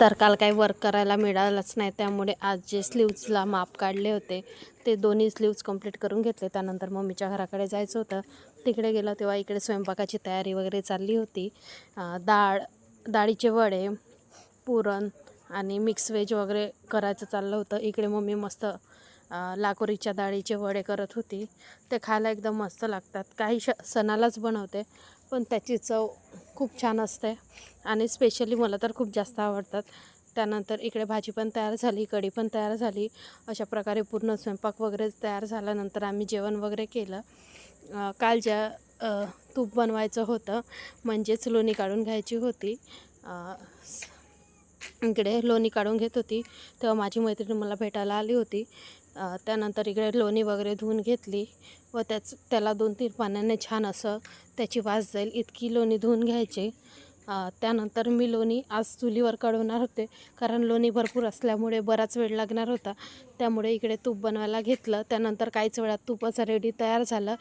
तर काल काही वर्क करायला मिळालंच नाही, त्यामुळे आज जे स्लीव्जला माप काढले होते ते दोन्ही स्लीव्ज कंप्लीट करून घेतले. त्यानंतर मम्मीच्या घराकडे जायचं होतं. तिकडे गेलं तेव्हा इकडे स्वयंपाकाची तयारी वगैरे चालली होती. डाळीचे वडे, पुरण आणि मिक्स व्हेज वगैरे करायचं चाललं होतं. इकडे मम्मी मस्त लाकोरीच्या डाळीचे वडे करत होती. ते खायला एकदम मस्त लागतात. काही सणालाच बनवते, पण त्याची चव खूप छान असते आणि स्पेशली मला तर खूप जास्त आवडतात. त्यानंतर इकडे भाजी पण तयार झाली, कढी पण तयार झाली. अशा प्रकारे पूर्ण स्वयंपाक वगैरे तयार झाल्यानंतर आम्ही जेवण वगैरे केलं. काल तूप बनवायचं होतं, म्हणजेच लोणी काढून घ्यायची होती. इकडे लोणी काढून घेत होती तेव्हा माझी मैत्रीण मला भेटायला आली होती. त्यानंतर इकडे लोणी वगैरे धुवून घेतली व त्याला 2-3 पाण्याने छान असं त्याची वास जाईल इतकी लोणी धुवून घ्यायची. त्यानंतर मी लोणी आज चुलीवर काढवणार होते, कारण लोणी भरपूर असल्यामुळे बराच वेळ लागणार होता. त्यामुळे इकडे तूप बनवायला घेतलं. त्यानंतर काहीच वेळात तुपाचं रेडी तयार झालं.